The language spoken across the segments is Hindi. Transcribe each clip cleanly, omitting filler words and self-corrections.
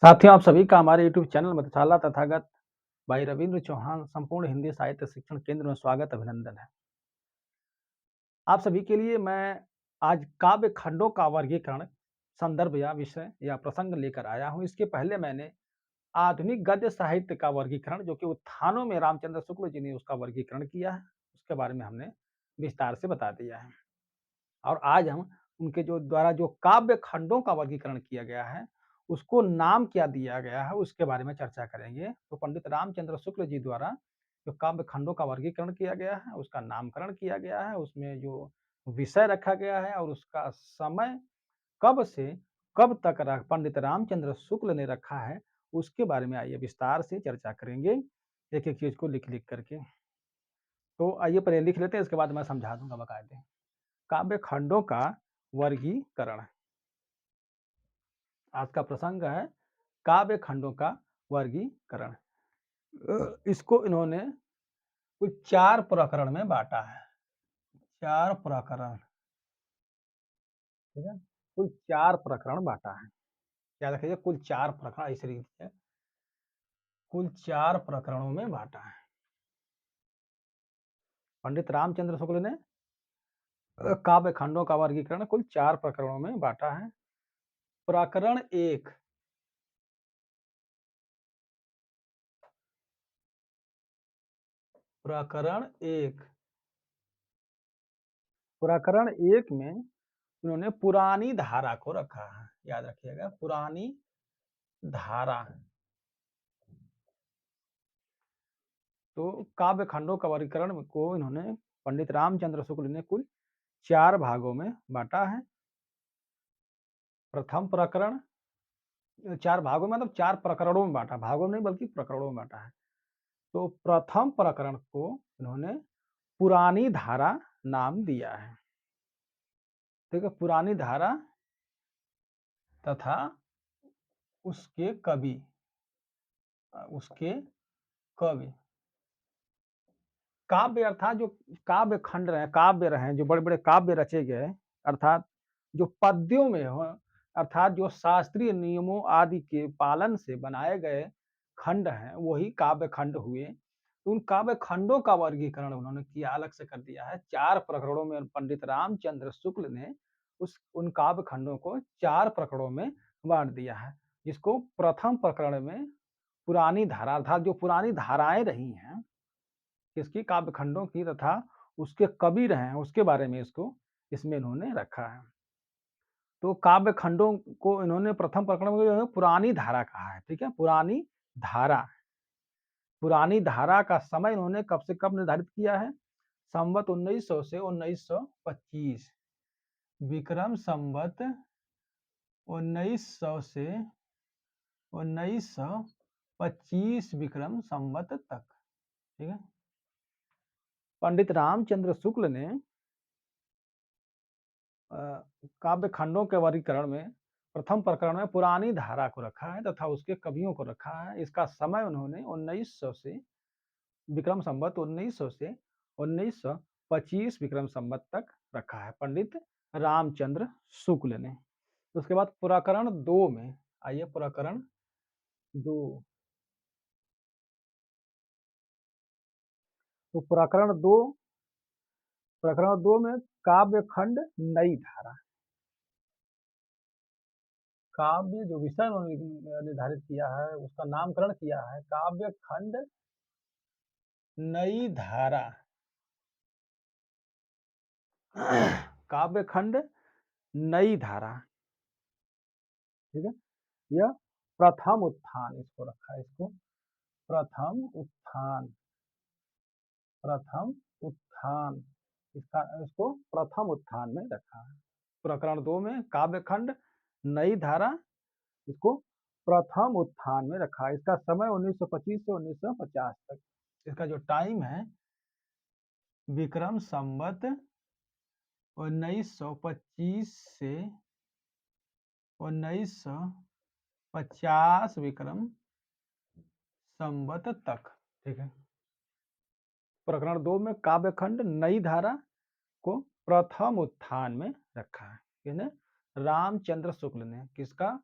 साथियों, आप सभी का हमारे यूट्यूब चैनल मधुशाला तथागत भाई रविंद्र चौहान संपूर्ण हिंदी साहित्य शिक्षण केंद्र में स्वागत अभिनंदन है। आप सभी के लिए मैं आज काव्य खंडों का वर्गीकरण, संदर्भ या विषय या प्रसंग लेकर आया हूँ। इसके पहले मैंने आधुनिक गद्य साहित्य का वर्गीकरण जो कि उत्थानों में रामचंद्र शुक्ल जी ने उसका वर्गीकरण किया है, उसके बारे में हमने विस्तार से बता दिया है। और आज हम उनके जो द्वारा जो काव्य खंडों का वर्गीकरण किया गया है, उसको नाम क्या दिया गया है, उसके बारे में चर्चा करेंगे। तो पंडित रामचंद्र शुक्ल जी द्वारा जो काव्य खंडों का वर्गीकरण किया गया है, उसका नामकरण किया गया है, उसमें जो विषय रखा गया है और उसका समय कब से कब तक पंडित रामचंद्र शुक्ल ने रखा है, उसके बारे में आइए विस्तार से चर्चा करेंगे, एक-एक चीज को लिख-लिख करके। तो आइए पहले लिख लेते हैं, इसके बाद मैं समझा दूंगा बाकायदे। काव्य खंडों का वर्गीकरण। आज का प्रसंग है काव्य खंडों का वर्गीकरण। इसको इन्होंने कुछ 4 प्रकरण में बांटा है। 4 प्रकरण, ठीक है? कुल 4 प्रकरण बांटा है। याद रखिए कुल 4 प्रकरण ऐसे लिख दीजिए। कुल 4 प्रकरणों में बांटा है। पंडित रामचंद्र शुक्ल ने काव्य खंडों का वर्गीकरण कुल 4 प्रकरणों में बांटा है। प्रकरण 1, प्रकरण 1, प्रकरण 1 में उन्होंने पुरानी धारा को रखा है। याद रखिएगा पुरानी धारा। तो काव्य खंडों का वर्गीकरण को इन्होंने पंडित रामचंद्र शुक्ल ने कुल 4 भागों में बांटा है। प्रथम प्रकरण 4 भागों में मतलब 4 प्रकरणों में बांटा, भागों नहीं बल्कि प्रकरणों में बांटा है। तो प्रथम प्रकरण को इन्होंने पुरानी धारा नाम दिया है। ठीक है, पुरानी धारा तथा उसके कवि, उसके कवि। काव्य अर्थात जो काव्य खंड रहे, काव्य रहे, जो बड़े बड़े काव्य रचे गए, अर्थात जो पद्यों में हो, अर्थात जो शास्त्रीय नियमों आदि के पालन से बनाए गए खंड हैं, वही काव्य खंड हुए। तो उन काव्य खंडों का वर्गीकरण उन्होंने किया, अलग से कर दिया है। 4 प्रकरणों में पंडित रामचंद्र शुक्ल ने उन काव्य खंडों को 4 प्रकरणों में बांट दिया है। जिसको प्रथम प्रकरण में पुरानी धारा, अर्थात जो पुरानी धाराएं रही हैं किसकी, काव्य खंडों की तथा उसके कवि रहे हैं, उसके बारे में इसको इसमें इन्होंने रखा है। तो काव्य खंडों को इन्होंने प्रथम प्रकरण में जो है पुरानी धारा कहा है। ठीक है, पुरानी धारा। पुरानी धारा का समय इन्होंने कब से कब निर्धारित किया है? संवत 1900 से 1925। विक्रम संवत 1900 से 1925 विक्रम संवत तक। ठीक है, पंडित रामचंद्र शुक्ल ने काव्य खंडों के वर्गीकरण में प्रथम प्रकरण में पुरानी धारा को रखा है तथा उसके कवियों को रखा है। इसका समय उन्होंने 1900 से विक्रम संवत 1900 से 1925 विक्रम संवत तक रखा है पंडित रामचंद्र शुक्ल ने। उसके बाद प्रकरण 2 में आइए, प्रकरण 2। तो प्रकरण 2 में काव्य खंड नई धारा। काव्य जो विषय उन्होंने निर्धारित किया है, उसका नामकरण किया है काव्य खंड नई धारा। काव्य खंड नई धारा। ठीक है, यह प्रथम उत्थान इसको रखा है, इसको प्रथम उत्थान, प्रथम उत्थान, इसको प्रथम उत्थान में रखा है। प्रकरण 2 में काव्य खंड नई धारा, इसको प्रथम उत्थान में रखा है। इसका समय 1925 से 1950 तक। इसका जो टाइम है विक्रम संवत 1925 से 1950 विक्रम संवत तक। ठीक है, प्रकरण 2 में काव्य खंड नई धारा को प्रथम उत्थान में रखा है। किसने? रामचंद्र शुक्ल ने। किसका?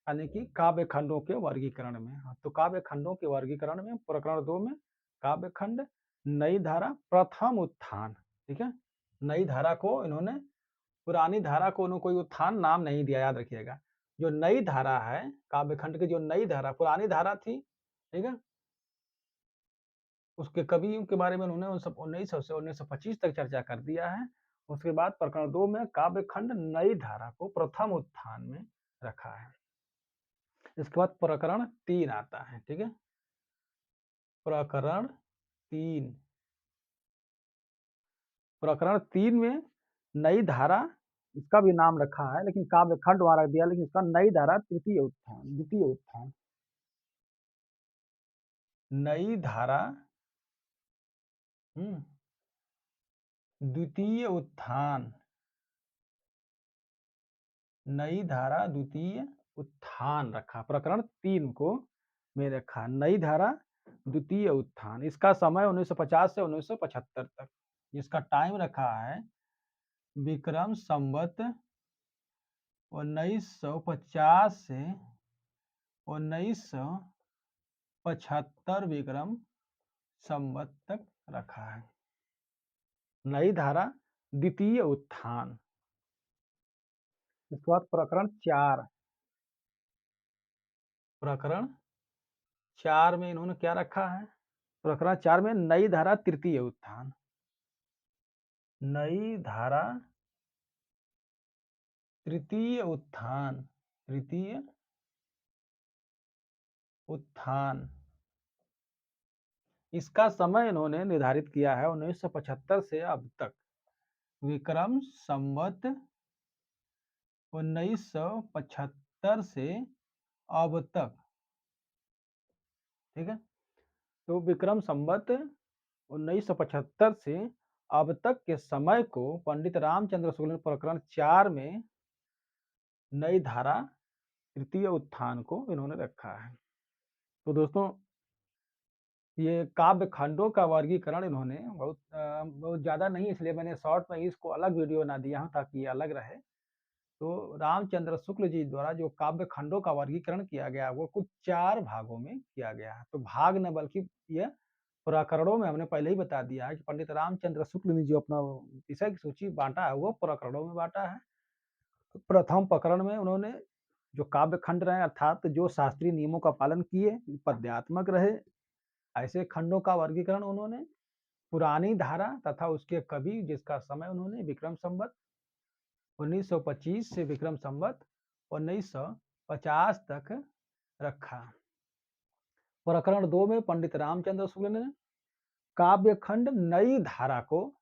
यानी कि काव्य खंडों के वर्गीकरण में। हाँ, तो काव्य खंडों के वर्गीकरण में प्रकरण 2 में काव्य खंड नई धारा प्रथम उत्थान, ठीक है। नई धारा को इन्होंने, पुरानी धारा को उन्होंने कोई उत्थान नाम नहीं दिया, याद रखिएगा। जो नई धारा है काव्य खंड की, जो नई धारा, पुरानी धारा थी, ठीक है, उसके कवियों के बारे में उन्होंने 1900 से 1925 तक चर्चा कर दिया है। उसके बाद प्रकरण 2 में काव्य खंड नई धारा को प्रथम उत्थान में रखा है। इसके बाद प्रकरण 3 आता है, ठीक है। प्रकरण 3, प्रकरण 3 में नई धारा, इसका भी नाम रखा है लेकिन काव्य खंड वहां रख दिया, लेकिन इसका नई धारा तृतीय उत्थान, द्वितीय उत्थान, नई धारा द्वितीय उत्थान, नई धारा द्वितीय उत्थान रखा। प्रकरण 3 को में रखा नई धारा द्वितीय उत्थान। इसका समय 1950 से 1975 तक। इसका टाइम रखा है विक्रम संवत 1950 से 1975 विक्रम संवत तक रखा है। नई धारा द्वितीय उत्थान। इसके बाद प्रकरण 4, प्रकरण 4 में इन्होंने क्या रखा है? प्रकरण 4 में नई धारा तृतीय उत्थान, नई धारा तृतीय उत्थान, तृतीय उत्थान। इसका समय इन्होंने निर्धारित किया है 1975 से अब तक, विक्रम संवत 1975 से अब तक, ठीक है। तो विक्रम संवत 1975 से अब तक के समय को पंडित रामचंद्र शुक्ल ने प्रकरण 4 में नई धारा तृतीय उत्थान को इन्होंने रखा है। तो दोस्तों, ये काव्य खंडों का वर्गीकरण इन्होंने बहुत ज़्यादा नहीं, इसलिए मैंने शॉर्ट में इसको अलग वीडियो बना दिया हूँ ताकि ये अलग रहे। तो रामचंद्र शुक्ल जी द्वारा जो काव्य खंडों का वर्गीकरण किया गया वो कुछ 4 भागों में किया गया है। तो भाग न बल्कि ये प्रकरणों में हमने पहले ही बता दिया है कि पंडित रामचंद्र शुक्ल ने जो अपना विषय की सूची बांटा है वो प्रकरणों में बांटा है। प्रथम प्रकरण में उन्होंने जो काव्य खंड रहे अर्थात जो शास्त्रीय नियमों का पालन किए, पद्यात्मक रहे, ऐसे खंडों का वर्गीकरण उन्होंने पुरानी धारा तथा उसके कवि जिसका समय उन्होंने विक्रम संवत 1925 से विक्रम संवत 1950 तक रखा। प्रकरण 2 में पंडित रामचंद्र शुक्ल ने काव्य खंड नई धारा को,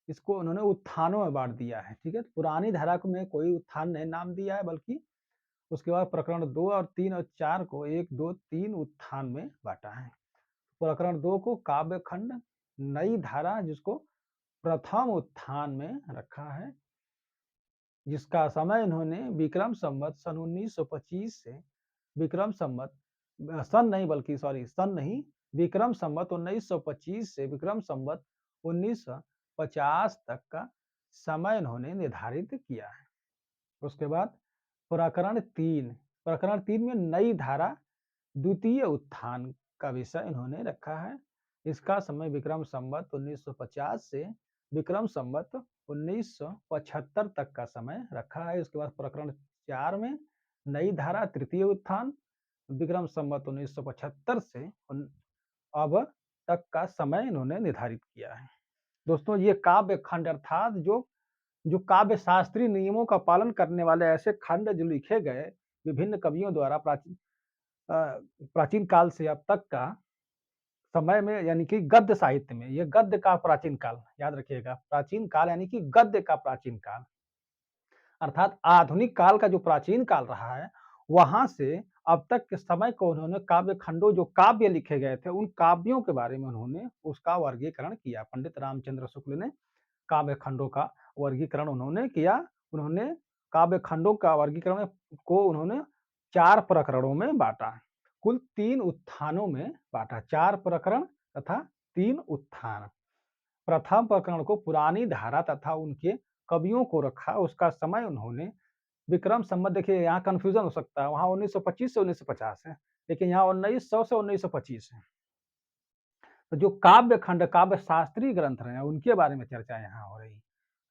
इसको उन्होंने उत्थानों में बांट दिया है, ठीक है। पुरानी धारा को में कोई उत्थान नहीं नाम दिया है, बल्कि उसके बाद प्रकरण 2 और 3 और 4 को 1, 2, 3 उत्थान में बांटा है। प्रकरण 2 को काव्य खंड नई धारा जिसको प्रथम उत्थान में रखा है, जिसका समय इन्होंने विक्रम संवत सन 1925 से विक्रम संवत सन नहीं, विक्रम संवत 1925 से विक्रम संवत 1950 तक का समय इन्होंने निर्धारित किया है। उसके बाद प्रकरण 3, प्रकरण 3 में नई धारा द्वितीय उत्थान का विषय इन्होंने रखा है। इसका समय विक्रम संवत 1950 से विक्रम संवत 1975 तक का समय रखा है। उसके बाद प्रकरण 4 में नई धारा तृतीय उत्थान, विक्रम संवत 1975 से अब तक का समय इन्होंने निर्धारित किया है। दोस्तों, ये काव्य खंड अर्थात जो काव्य शास्त्रीय नियमों का पालन करने वाले ऐसे खंड जो लिखे गए विभिन्न कवियों द्वारा प्राचीन काल से अब तक का समय में, यानी कि गद्य साहित्य में, ये गद्य का प्राचीन काल, याद रखिएगा, प्राचीन काल यानी कि गद्य का प्राचीन काल, अर्थात आधुनिक काल का जो प्राचीन काल रहा है, वहां से अब तक के समय को उन्होंने काव्य खंडों, जो काव्य लिखे गए थे उन काव्यों के बारे में उन्होंने उसका वर्गीकरण किया। पंडित रामचंद्र शुक्ल ने काव्य खंडों का वर्गीकरण उन्होंने किया। उन्होंने काव्य खंडों का वर्गीकरण को उन्होंने 4 प्रकरणों में बांटा, कुल 3 उत्थानों में बांटा, 4 प्रकरण तथा 3 उत्थान। प्रथम प्रकरण को पुरानी धारा तथा उनके कवियों को रखा, उसका समय उन्होंने विक्रम संवत देखिए यहाँ कन्फ्यूज़न हो सकता है, वहाँ 1925 से 1950 है, लेकिन यहाँ 1900 से 1925 है। तो जो काव्य खंड, काव्य शास्त्रीय ग्रंथ रहे हैं, उनके बारे में चर्चा यहाँ हो रही है।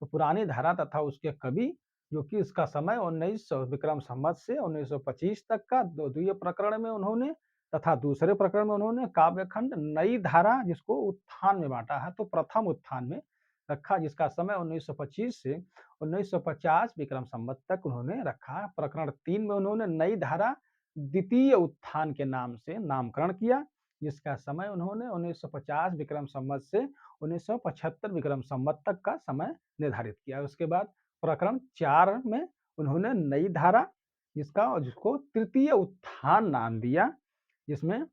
तो पुरानी धारा तथा उसके कवि, जो कि इसका समय 1900 विक्रम संवत से 1925 तक का द्वितीय प्रकरण में उन्होंने तथा दूसरे प्रकरण में उन्होंने काव्य खंड नई धारा जिसको उत्थान में बाँटा है, तो प्रथम उत्थान में रखा जिसका समय 1925 से 1950 विक्रम संवत तक उन्होंने रखा। प्रकरण 3 में उन्होंने नई धारा द्वितीय उत्थान के नाम से नामकरण किया। जिसका समय उन्होंने 1950 विक्रम संवत से 1975 विक्रम संवत तक का समय निर्धारित किया। उसके बाद प्रकरण 4 में उन्होंने नई धारा जिसको तृतीय उत्थान नाम दिया, जिसमें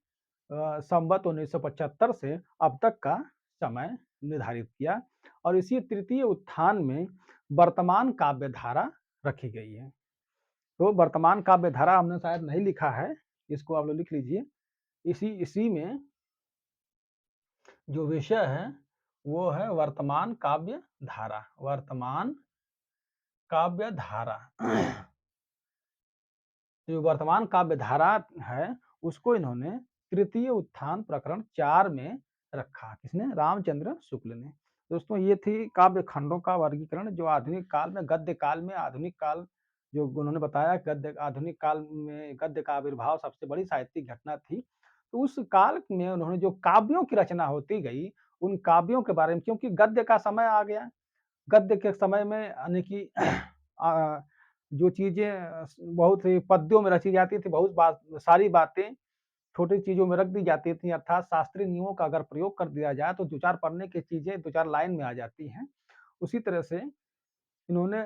संवत 1975 से अब तक का समय निर्धारित किया और इसी तृतीय उत्थान में वर्तमान काव्य धारा रखी गई है। तो वर्तमान काव्य धारा हमने शायद नहीं लिखा है, इसको आप लोग लिख लीजिए। इसी इसी में जो विषय है वो है वर्तमान काव्य धारा, वर्तमान काव्य धारा। जो वर्तमान काव्य धारा है उसको इन्होंने तृतीय उत्थान प्रकरण 4 में रखा। किसने? रामचंद्र शुक्ल ने। दोस्तों ये थी काव्य खंडों का वर्गीकरण जो आधुनिक काल में गद्य काल में आधुनिक काल जो उन्होंने बताया गद्य आधुनिक काल में गद्य का आविर्भाव सबसे बड़ी साहित्यिक घटना थी। तो उस काल में उन्होंने जो काव्यों की रचना होती गई, उन काव्यों के बारे में क्योंकि गद्य का समय आ गया। गद्य के समय में यानी कि जो चीज़ें बहुत ही पद्यों में रची जाती थी, बहुत बात सारी बातें छोटी चीज़ों में रख दी जाती थी अर्थात शास्त्रीय नियमों का अगर प्रयोग कर दिया जाए तो 2-4 पढ़ने की चीज़ें 2-4 लाइन में आ जाती हैं। उसी तरह से इन्होंने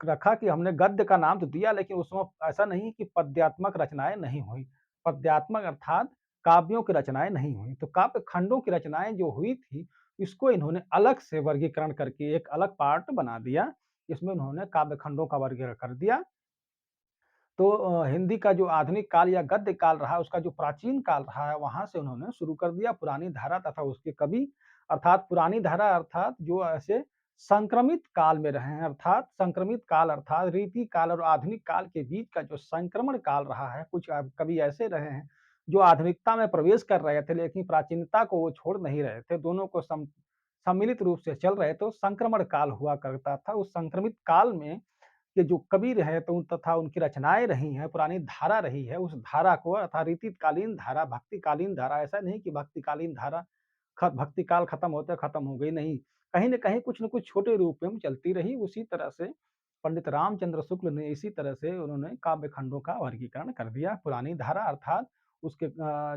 रखा कि हमने गद्य का नाम तो दिया लेकिन उसमें ऐसा नहीं कि पद्यात्मक रचनाएँ नहीं हुई। पद्यात्मक अर्थात काव्यों की रचनाएँ नहीं हुई। तो काव्य खंडों की रचनाएँ जो हुई थी, इसको इन्होंने अलग से वर्गीकरण करके एक अलग पार्ट बना दिया। इसमें उन्होंने काव्य खंडों का वर्गीकरण कर दिया। तो हिंदी का जो आधुनिक काल या गद्य काल रहा, उसका जो प्राचीन काल रहा है, वहाँ से उन्होंने शुरू कर दिया। पुरानी धारा तथा उसके कवि अर्थात पुरानी धारा अर्थात जो ऐसे संक्रमित काल में रहे हैं, अर्थात संक्रमित काल अर्थात रीति काल और आधुनिक काल के बीच का जो संक्रमण काल रहा है, कुछ कवि ऐसे रहे हैं, जो आधुनिकता में प्रवेश कर रहे थे, लेकिन प्राचीनता को वो छोड़ नहीं रहे थे। दोनों को सम्मिलित रूप से चल रहे, तो संक्रमण काल हुआ करता था। उस संक्रमित काल में के जो कवि रहे तो तथा उनकी रचनाएँ रही हैं, पुरानी धारा रही है, उस धारा को अर्थात रीतिकालीन धारा, भक्तिकालीन धारा, ऐसा नहीं कि भक्तिकालीन धारा भक्ति काल खत्म होते खत्म हो गई, नहीं। कहीं न कहीं कुछ न कुछ छोटे रूप में चलती रही। उसी तरह से पंडित रामचंद्र शुक्ल ने इसी तरह से उन्होंने काव्य खंडों का वर्गीकरण कर दिया। पुरानी धारा अर्थात उसके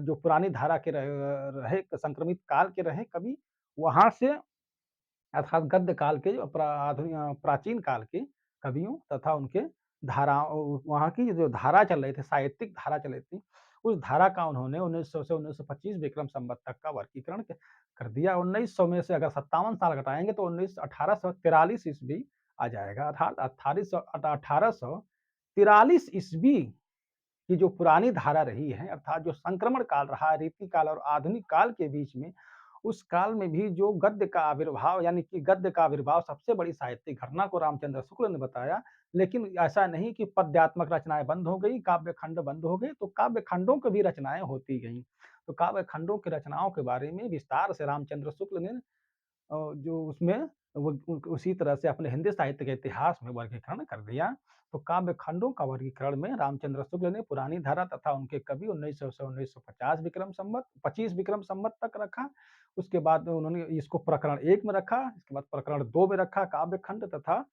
जो पुरानी धारा के रहे संक्रमित काल के रहे कवि, वहाँ से अर्थात गद्य काल के प्राचीन काल के कवियों तथा उनके धाराओं वहाँ की जो धारा चल रही थी, साहित्यिक धारा चल रही थी, उस धारा का उन्होंने 1900 से 1925 विक्रम संवत तक का वर्गीकरण कर दिया। 1900 में से अगर 57 साल घटाएँगे तो 1843 ईस्वी आ जाएगा। अर्थात 1843 ईस्वी की जो पुरानी धारा रही है अर्थात जो संक्रमण काल रहा है, रीति काल और आधुनिक काल के बीच में, उस काल में भी जो गद्य का आविर्भाव यानी कि गद्य का आविर्भाव सबसे बड़ी साहित्यिक घटना को रामचंद्र शुक्ल ने बताया। लेकिन ऐसा नहीं कि पद्यात्मक रचनाएँ बंद हो गई, काव्य खंड बंद हो गए, तो काव्य खंडों की भी रचनाएँ होती गईं। तो काव्य खंडों की रचनाओं के बारे में विस्तार से रामचंद्र शुक्ल ने जो उसमें वो उसी तरह से अपने हिंदी साहित्य के इतिहास में वर्गीकरण कर दिया। तो काव्य खंडों का वर्गीकरण में रामचंद्र शुक्ल ने पुरानी धारा तथा उनके कवि 1900 से 1950 विक्रम संवत 25 विक्रम संवत तक रखा। उसके बाद उन्होंने इसको प्रकरण 1 में रखा, इसके बाद प्रकरण 2 में रखा काव्य खंड तथा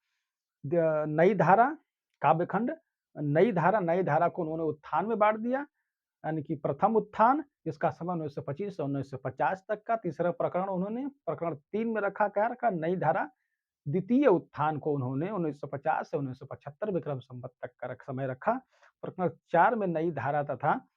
नई धारा काव्य खंड, नई धारा को उन्होंने उत्थान में बाँट दिया। यानी कि प्रथम उत्थान इसका समय 1925 से 1950 तक का। तीसरा प्रकरण उन्होंने प्रकरण 3 में रखा, क्या रखा? नई धारा। द्वितीय उत्थान को उन्होंने 1950 से 1975 विक्रम संवत तक का समय रखा। प्रकरण 4 में नई धारा तथा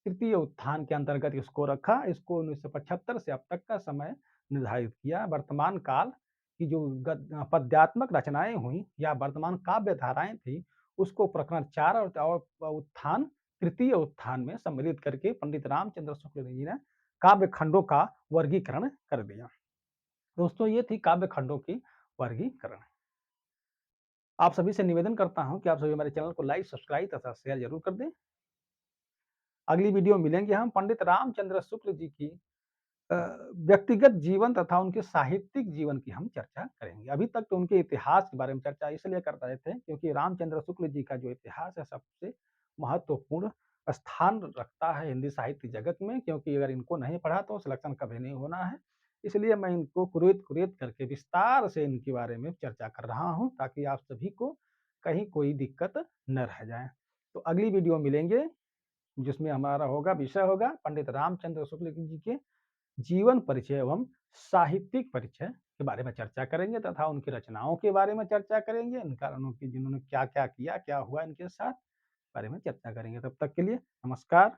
तृतीय उत्थान के अंतर्गत इसको रखा। इसको 1975 से अब तक का समय निर्धारित किया। वर्तमान काल की जो पद्यात्मक रचनाएँ हुई या वर्तमान काव्य धाराएँ थी, उसको प्रकरण 4 और उत्थान तृतीय उत्थान में सम्मिलित करके पंडित रामचंद्र शुक्ल जी ने काव्य खंडों का वर्गीकरण कर दिया। दोस्तों ये थी काव्य खंडों की वर्गीकरण। आप सभी से निवेदन करता हूँ कि आप सभी हमारे चैनल को लाइक, सब्सक्राइब तथा शेयर ज़रूर कर दें। अगली वीडियो में मिलेंगे हम पंडित रामचंद्र शुक्ल जी की अ, व्यक्तिगत जीवन तथा उनके साहित्यिक जीवन की हम चर्चा करेंगे। अभी तक तो उनके इतिहास के बारे में चर्चा इसलिए कर रहे थे क्योंकि रामचंद्र शुक्ल जी का जो इतिहास है सबसे महत्वपूर्ण स्थान रखता है हिंदी साहित्य जगत में, क्योंकि अगर इनको नहीं पढ़ा तो सिलेक्शन कभी नहीं होना है। इसलिए मैं इनको कुरेद-कुरेद करके विस्तार से इनके बारे में चर्चा कर रहा हूँ ताकि आप सभी को कहीं कोई दिक्कत न रह जाए। तो अगली वीडियो मिलेंगे जिसमें हमारा विषय होगा पंडित रामचंद्र शुक्ल जी के जीवन परिचय एवं साहित्यिक परिचय के बारे में चर्चा करेंगे तथा उनकी रचनाओं के बारे में चर्चा करेंगे, इन कारणों की जिन्होंने क्या-क्या किया, क्या हुआ इनके साथ, बारे में चर्चा करेंगे। तब तक के लिए नमस्कार।